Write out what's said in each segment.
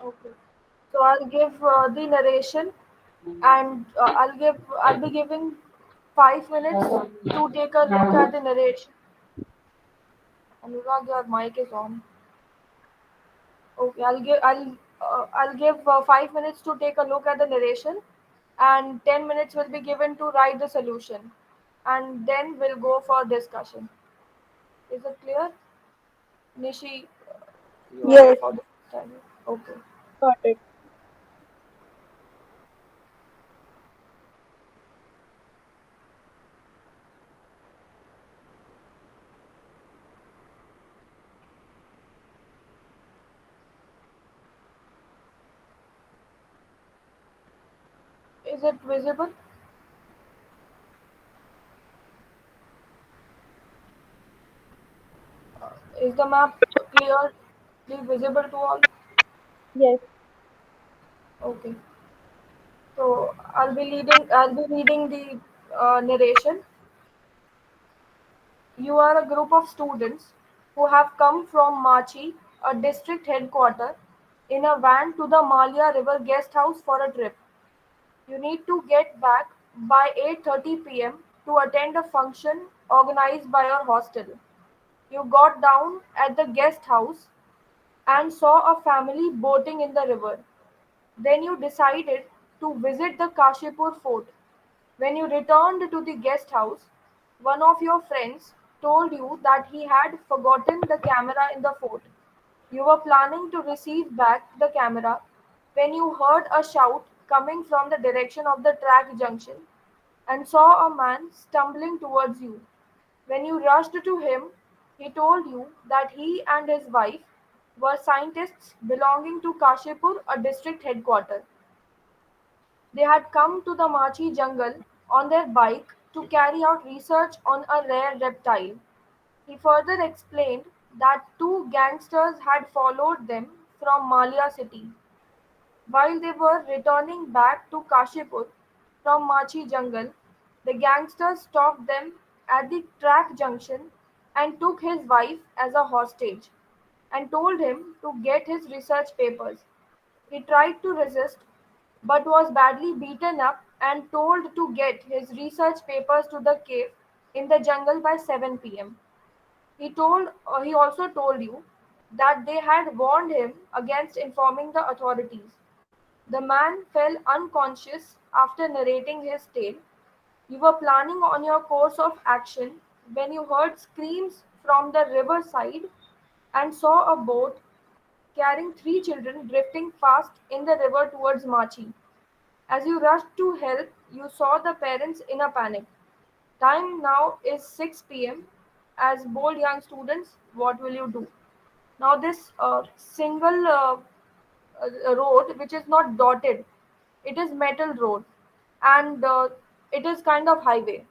Okay. So I'll give the narration, and I'll be giving 5 minutes to take a look at the narration. Anurag, your mic is on. Okay, I'll give 5 minutes to take a look at the narration, and 10 minutes will be given to write the solution, and then we'll go for discussion. Is it clear, Nishi? You are Yes, there for the time. Okay. got it. Is it visible? Is the map clearly visible to all? Yes. Okay. So I'll be reading the narration. You are a group of students who have come from Machi, a district headquarter, in a van to the Malia River guest house for a trip. You need to get back by 8:30 p.m. to attend a function organized by your hostel. You got down at the guest house and saw a family boating in the river. Then you decided to visit the Kashipur fort. When you returned to the guest house, one of your friends told you that he had forgotten the camera in the fort. You were planning to receive back the camera when you heard a shout coming from the direction of the track junction and saw a man stumbling towards you. When you rushed to him, he told you that he and his wife were scientists belonging to Kashipur, a district headquarters. They had come to the Machi jungle on their bike to carry out research on a rare reptile. He further explained that two gangsters had followed them from Malia city. While they were returning back to Kashipur from Machi jungle, the gangsters stopped them at the track junction and took his wife as a hostage and told him to get his research papers. He tried to resist but was badly beaten up and told to get his research papers to the cave in the jungle by 7 p.m. He also told you that they had warned him against informing the authorities. The man fell unconscious after narrating his tale. You were planning on your course of action when you heard screams from the riverside and saw a boat carrying three children drifting fast in the river towards Machi. As you rushed to help, you saw the parents in a panic. Time now is 6 p.m. As bold young students, what will you do? Now, this single road, which is not dotted, it is metal road, and it is kind of highway.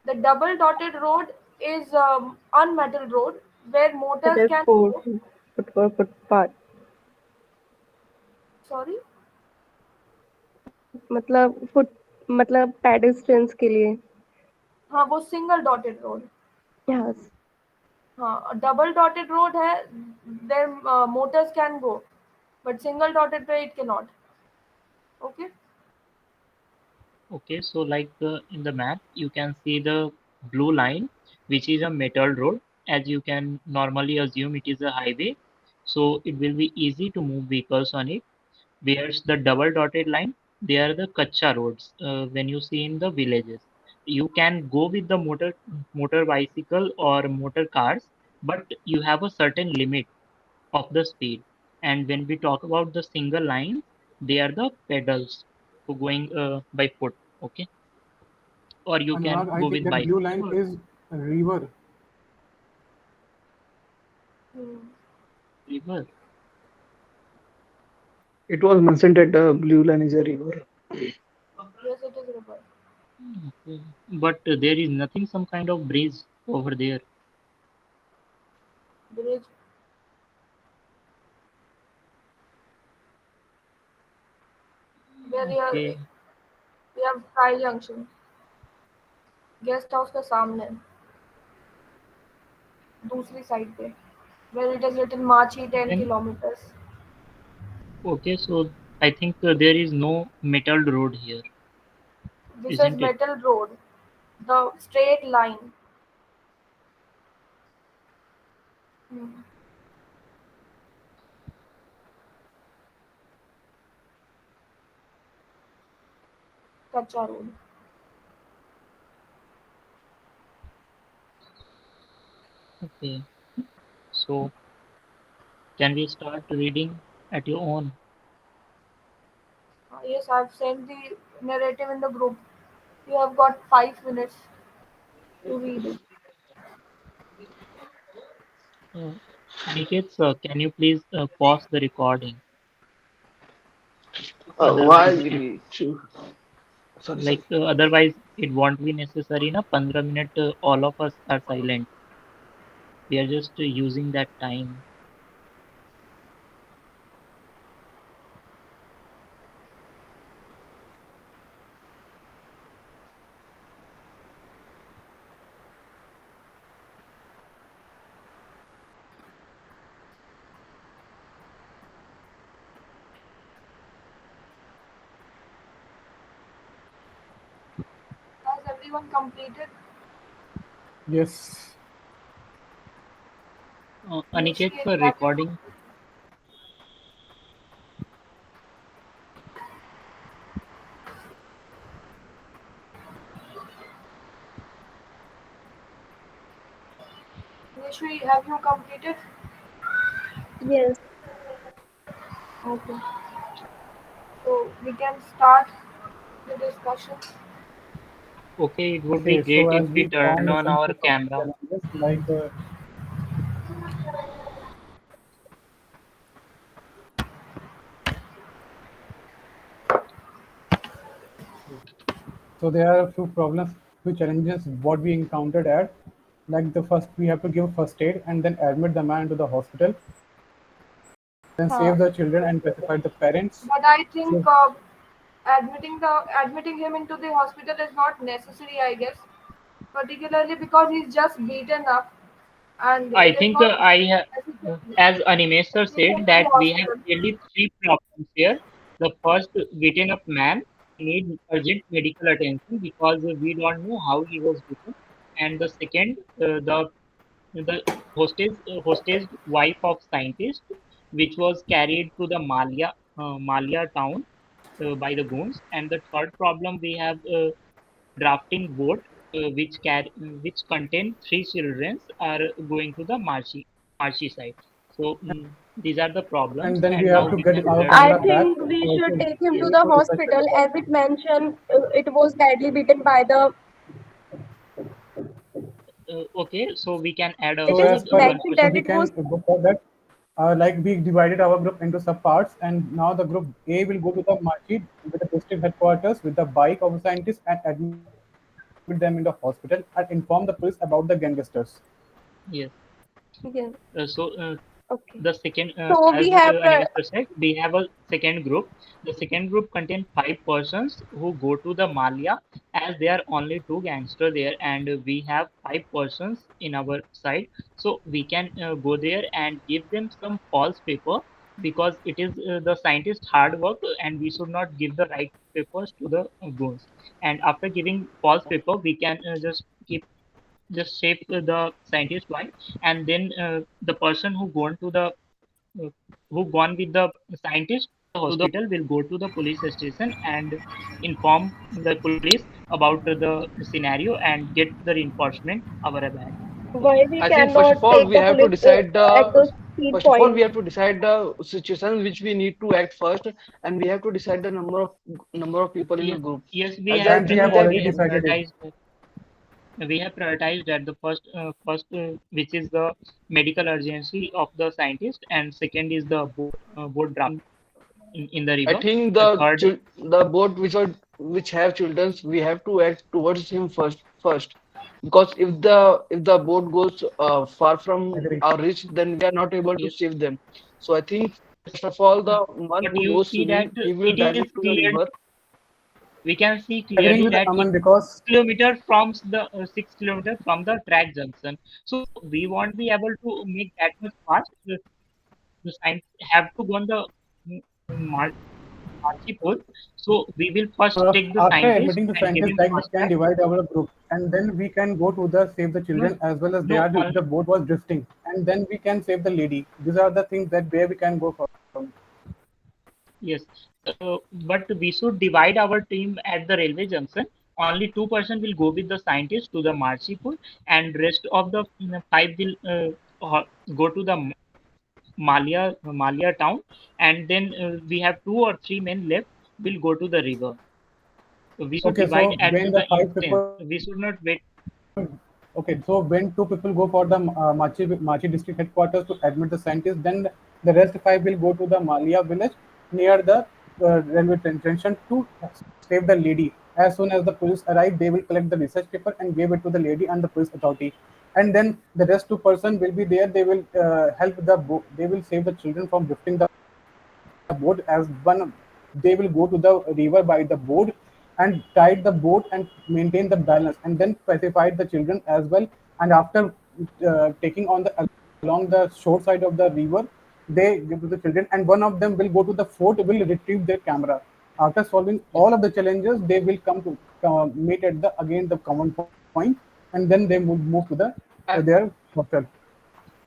The double dotted road is unmetal road where It motors is can food, go. food for footpath. Sorry, मतलब foot मतलब pedestrians के लिए. हाँ वो single dotted road. Yes. हाँ double dotted road है. There motors can go, but single dotted पे it can not. Okay. Okay, so like in the map, you can see the blue line, which is a metal road. As you can normally assume, it is a highway, so it will be easy to move vehicles on it. Whereas the double dotted line, they are the kacha roads. When you see in the villages, you can go with the motor bicycle or motor cars, but you have a certain limit of the speed. And when we talk about the single lines, they are the pedals for going by foot. Okay, or you can Anurag, I go think with that blue bicycle line or is a river. river. It was mentioned that the blue line is a river. Yes, it is river. Okay. But there is nothing, some kind of bridge over there. Bridge. Where Okay, we have Sky Junction. Guest house के सामने दूसरी side पे, where it is written Machi 10 then kilometers. Okay, so I think there is no metal road here, This is isn't it? metal road, the straight line. Hmm. Kacha road. Okay, so can we start reading at your own? Yes, I've sent the narrative in the group. You have got 5 minutes to read it. Uh, Aniket, can you please pause the recording? Why Otherwise, will we choose? Sorry, sorry. otherwise it won't be necessary. Na 15 minute all of us are silent. We are just using that time. Has everyone completed? Yes. Aniket, Initiate for that. recording. Initially, have you completed? Yes. Okay. So we can start the discussion. Okay, it would be Okay. great So if as we we turn found on some our few camera. challenges like so there are a few problems, few challenges what we encountered at, like the first we have to give first aid and then admit the man to the hospital, then Huh. save the children and pacify the parents. But I think So admitting him into the hospital is not necessary. I guess, particularly because he's just beaten up, and I it is think not necessary as Animesh sir to take said, him to that the we have hospital. really three problems here. The first, beaten up man need urgent medical attention because we don't know how he was beaten. And the second, the hostage wife of scientist, which was carried to the Malia town by the goons. And the third problem we have drafting boat which contain three children are going to the Marchi side. So these are the problems, and then we and have now to we get can our learn I camera about. back think we should also take him to Yes. the for research hospital. purpose. As it mentioned, it was badly beaten by the. Okay, so we can add It So is also as per, one mentioned so that question. we it can was. go for that. Like we divided our group into sub parts, and now the group A will go to the market with the district headquarters with the bike of the scientists and admit them in the hospital and inform the police about the gangsters. Yes. Yeah. So Okay. the second, So as we have. Animester said, we have a second group. The second group contains five persons who go to the Malia, as there are only two gangsters there, and we have five persons in our side. So we can go there and give them some false paper because it is the scientist hard work, and we should not give the right papers to the goons. And after giving false paper, we can just save the scientist wife, and then the person uh, who gone with the scientist to the hospital will go to the police station and inform the police about the scenario and get the reinforcement our back. Why we I think first cannot of all take we the have to police decide at the the speed first of all we point? have to decide the situation which we need to act first, and we have to decide the number of people in the Yes, group. yes, As I And we think have that we already have decided it. prioritized. We have prioritized that the first which is the medical urgency of the scientist, and second is the boat drafting in the I river. think The third, the boat which have children, we have to act towards him first, because if the boat goes far from Agree. our reach, then we are not able to yes, save them. So I think yes. first of all, Uh, the one but who you goes see that swimming, he will it dive is into the clearly, river. we can see Agreeing clearly with that it Aman is because 6 kilometer from the 6 kilometer from the track junction. So we won't be able to make that much fast. The science have to go on the Mar- Marchipur. So we will first take the After scientist admitting the and give scientists, him like we first can tag. divide our group, and then we can go to the save the No, children as well as they no, are the boat was drifting, and then we can save the lady. These are the things that where we can go from. yes. But we should divide our team at the railway junction. Only 2% will go with the scientist to the Marchipur, and rest of the five will go to the Malia town, and then we have two or three men left. Will go to the river. So we should Okay, divide so at when the the five instance. people, We should not wait. okay, so when two people go for the Machi district headquarters to admit the scientists, then the rest five will go to the Malia village near the railway junction to save the lady. As soon as the police arrive, they will collect the research paper and give it to the lady and the police authority. And then the rest two person will be there. They will help the they will save the children from drifting the boat as one. They will go to the river by the boat and tide the boat and maintain the balance and then pacify the children as well. And after taking on the along the shore side of the river, they give to the children and one of them will go to the fort, will retrieve their camera. After solving Yes. all of the challenges, they will come to meet at the again the common point, and then they move to the their hotel.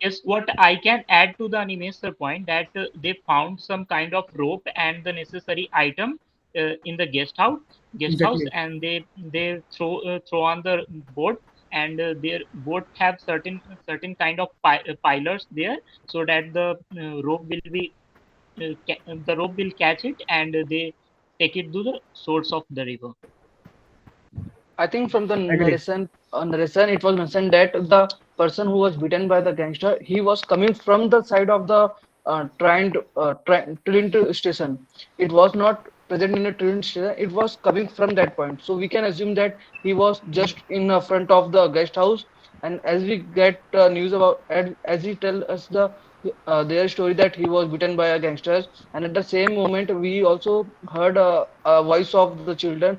Yes, what I can add to the Animesar point that they found some kind of rope and the necessary item in the guest house, Exactly. and they throw on the boat, and their boat have certain kind of pilers there, so that the rope will catch it, and they take it to the source of the river. I think from the Agree. narration, it was mentioned that the person who was beaten by the gangster, he was coming from the side of the train station. It was not present in a train station. It was coming from that point. So we can assume that he was just in front of the guest house. And as we get news about, as he tell us their story that he was beaten by a gangsters, and at the same moment we also heard a voice of the children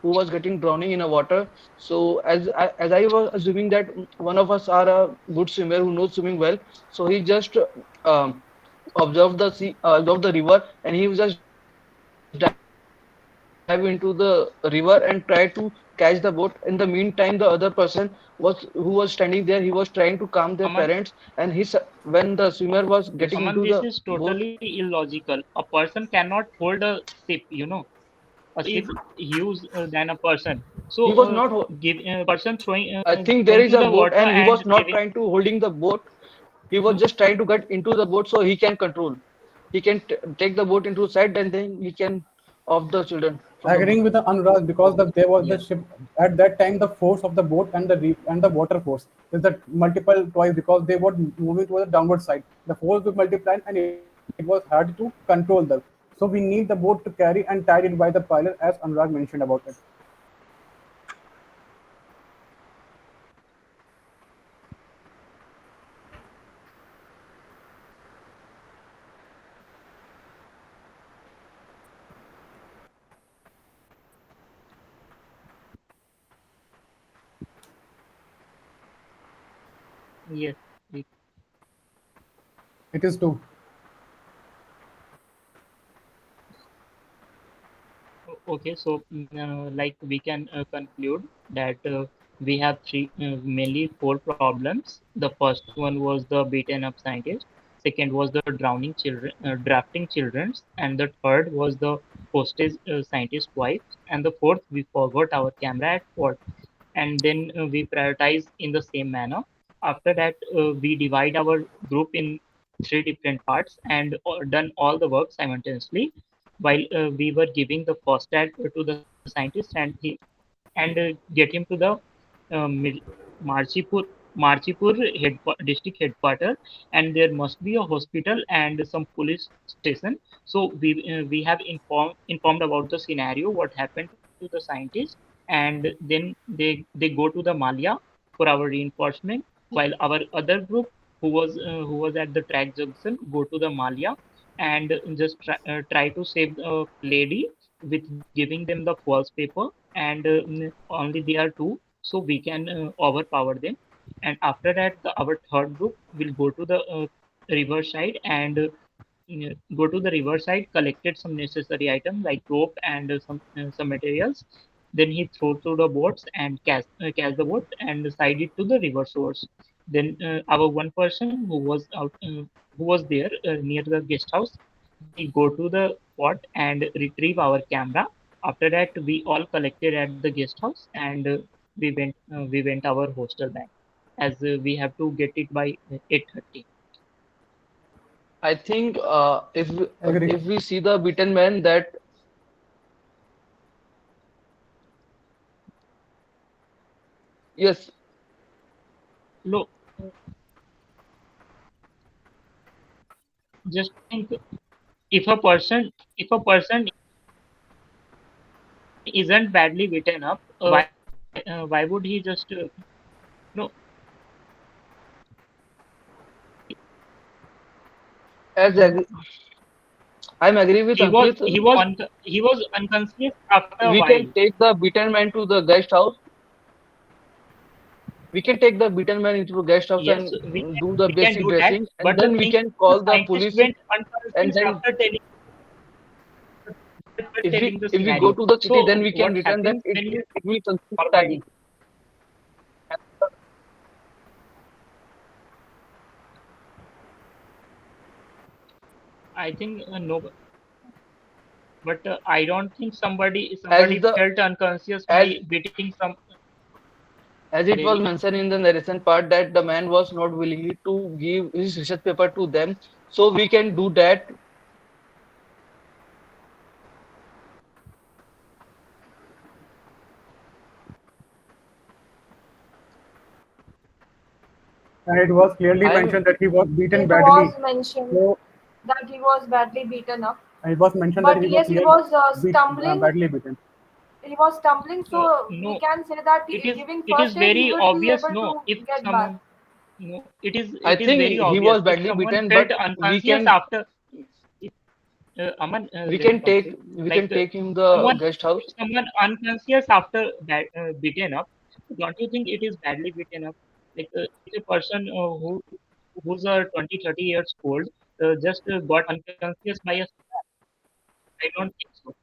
who was getting drowning in a water. So as I was assuming that one of us are a good swimmer who knows swimming well, so he just observed the river, and he just dive into the river and try to catch the boat. In the meantime, the other person who was standing there, he was trying to calm their parents, and when the Aman, swimmer was getting into the boat, Aman, this is totally illogical. A person cannot hold a ship, a if ship huge than a person. he So was not give a person I think there going is to a the boat water and he and was not giving. trying to holding the boat. He was No, just trying to get into the boat so he can control. He can take the boat into side and then he can off the children from the boat. Agreeing with the Anurag because there was the yes, ship at that time. The force of the boat and and the water force is that multiple twice because they were moving towards the downward side. The force will multiply and it was hard to control them. So we need the boat to carry and tied it by the pilot, as Anurag mentioned about it. yes. we- It is too. Okay, so like we can conclude that we have mainly four problems. The first one was the beaten up scientist. Second was the drowning children, drafting children, and the third was the hostage scientist wife. And the fourth, we forgot our camera at port, and then we prioritize in the same manner. After that, we divide our group in three different parts and done all the work simultaneously while we were giving the first ad to the scientist, and get him to the Marchipur district headquarter, and there must be a hospital and some police station. So we have informed about the scenario, what happened to the scientist, and then they go to the Malia for our reinforcement, while our other group who was at the track junction go to the Malia and just try to save the lady with giving them the false paper, and only they are two, so we can overpower them. And after that, our third group will go to the river side and go to the riverside, collected some necessary items like rope and some materials. Then he threw to the boats and cast the boat and side it to the river source. Then our one person who was there near the guest house, he go to the spot and retrieve our camera. After that, we all collected at the guest house and we went our hostel back as we have to get it by 8:30. I think Agree. if we see the beaten man, that yes, No, just think if a person isn't badly beaten up, why would he just no as I'm agree with Ankit. he was unconscious after a We while. can take the beaten man to the guest house. We can take the beaten man into the guest house Yes, and do the we can basic do that. dressing, and But the then we thing can the call the scientist police. went And unconscious then after telling the if we go scenario. to the city, then So we can what return that happens when you it will consume time. normally? I think no, but I don't think As somebody the felt unconscious as by beating some as it was really. mentioned in the narration part that the man was not willingly to give his research paper to them, so we can do that. And it was clearly I am mentioned that he was beaten It badly. was mentioned So that he was badly beaten up. it was mentioned that But he was yes, he clearly was stumbling. badly beaten. He was stumbling, so we No, can say that giving it is first aid, he very would be obvious. able No, to if get back. someone no, I it is think very he obvious. was If badly someone beaten, felt but we unconscious can after, if, Aman, let me complete. we Like can take him the someone, guest house. if someone unconscious after beaten up, don't you think it is badly beaten up? Like if a person who's 20, 30 years old just got unconscious by a slap, I don't think so.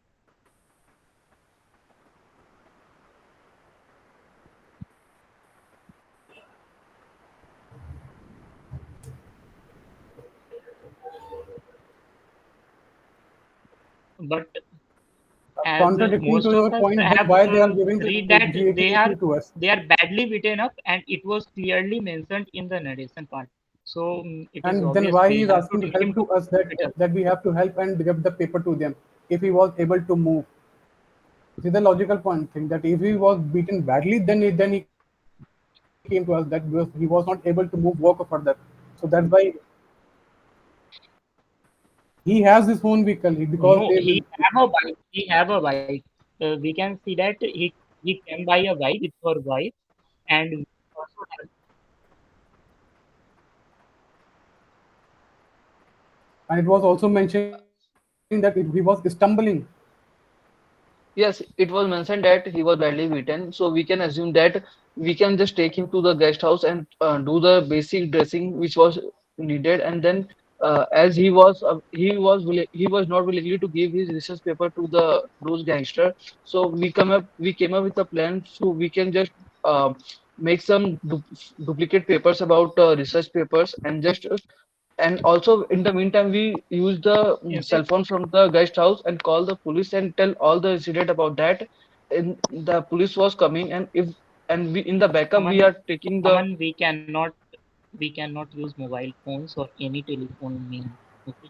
But as Contradicting to most of your us point, then have why they are giving read that GPE to us? they are badly beaten up, and it was clearly mentioned in the narration part. So it is And then obvious why he we is have to asking take him help to to us hospital. that we have to help and give the paper to them if he was able to move. This is the logical point thing that if he was beaten badly, then he came to us that because he was not able to move work further. So that's why he has his own vehicle because No, they he have a bike. He have a bike. We can see that he came by a bike with her wife, and we also have and it was also mentioning that he was stumbling. Yes, it was mentioned that he was badly beaten, so we can assume that we can just take him to the guest house and do the basic dressing which was needed, and then as he was not willingly to give his research paper to the those gangster, so we came up with a plan so we can just make some duplicate papers about research papers and also in the meantime we use the instead. cell phone from the guest house and call the police and tell all the incident about that, and the police was coming, and if and we in the backup we Aman, are taking the Aman, we cannot use mobile phones or any telephone mean. Okay,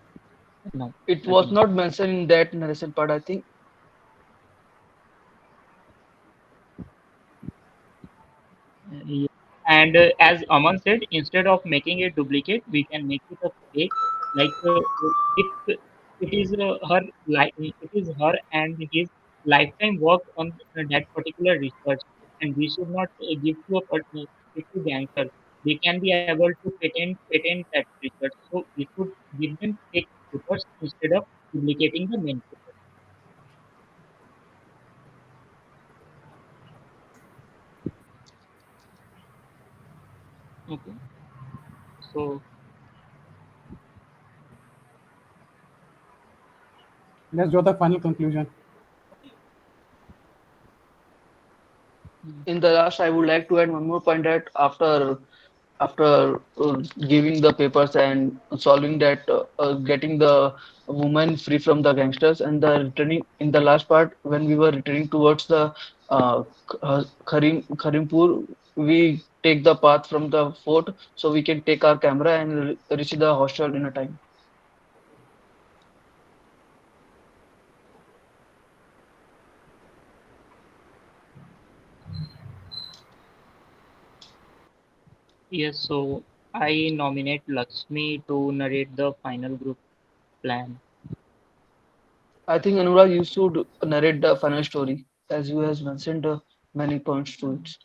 no, it was nothing. not mentioned in that narration part, I think. Yeah. And as Aman said, instead of making a duplicate, we can make it a fake. Like if it is it is her and his lifetime work on that particular research, and we should not give to a give to gangster. We can be able to patent that research. So we should give them fake papers instead of duplicating the main paper. Okay. So Let's draw the final conclusion. In the last, I would like to add one more point that after giving the papers and solving that, getting the woman free from the gangsters, and the returning in the last part when we were returning towards the Karimpur, we take the path from the fort so we can take our camera and reach the hostel in a time. Yes, so I nominate Lakshmi to narrate the final group plan. I think Anurag, you should narrate the final story as you has mentioned many points to it.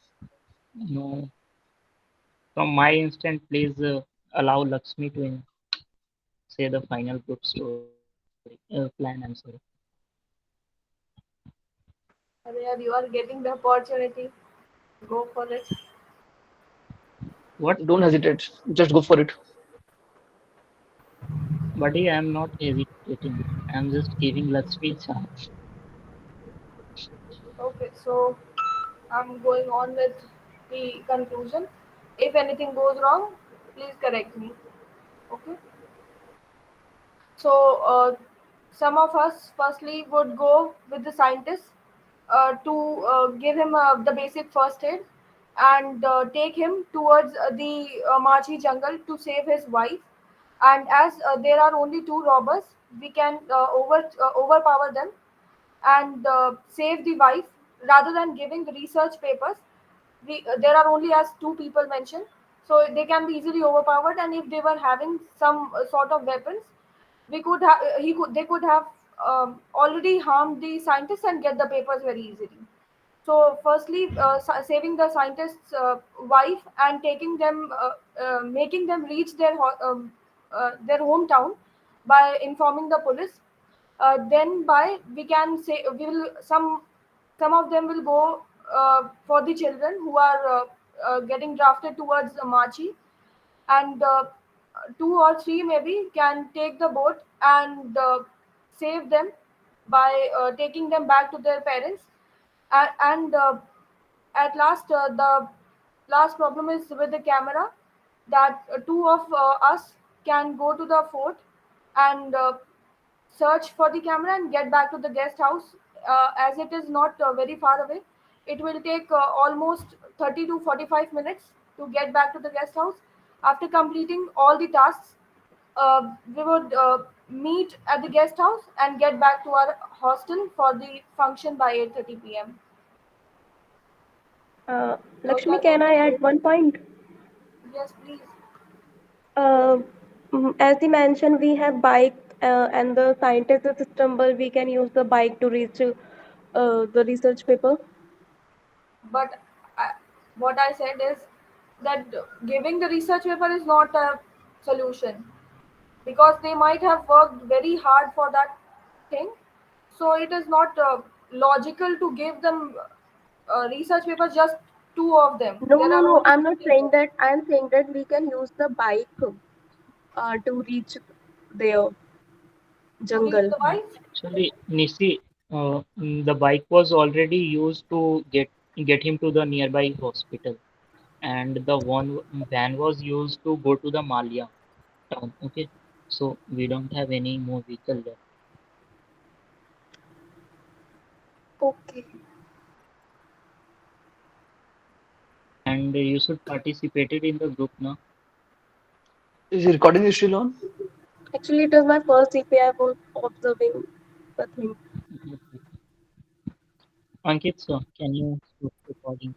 No, from my instant, please allow Lakshmi to say the final group story plan. I'm sorry. Arya, you are getting the opportunity. Go for it. What? Don't hesitate, just go for it. Buddy, I'm not hesitating. I'm just giving Lakshmi chance. Okay, so I'm going on with the conclusion. If anything goes wrong, please correct me. Okay. So some of us firstly would go with the scientist to give him the basic first aid and take him towards the Machi jungle to save his wife. And as there are only two robbers, we can overpower them and save the wife rather than giving the research papers. There are only as two people mentioned, so they can be easily overpowered. And if they were having some sort of weapons, we could have he could they could have already harmed the scientists and get the papers very easily. So, firstly, saving the scientist's wife and taking them, making them reach their hometown by informing the police. Then, by we can say we will some of them will go for the children who are getting drafted towards Machi, and two or three maybe can take the boat and save them by taking them back to their parents. And at last, the last problem is with the camera, that two of us can go to the fort and search for the camera and get back to the guest house. As it is not very far away, it will take almost 30 to 45 minutes to get back to the guest house. After completing all the tasks, we would meet at the guest house and get back to our hostel for the function by 8:30 p.m. So Lakshmi, that can was I the add one point? yes, please. Uh, as you mentioned, we have bike and the scientist is stumble. We can use the bike to reach the research paper. But I, what I said is that giving the research paper is not a solution, because they might have worked very hard for that thing. So it is not logical to give them research papers, just two of them. No, There no, are no. only I'm two not saying people that. I'm saying that we can use the bike to reach their to reach jungle. the wife. Actually, Nisi, the bike was already used to get him to the nearby hospital, and the one van was used to go to the Malia town. Okay, so we don't have any more vehicle there, Okay. and you should participated in the group now. Is the recording is still on? Actually, it was my first CPI for observing the thing. Ankit, so can you stop recording?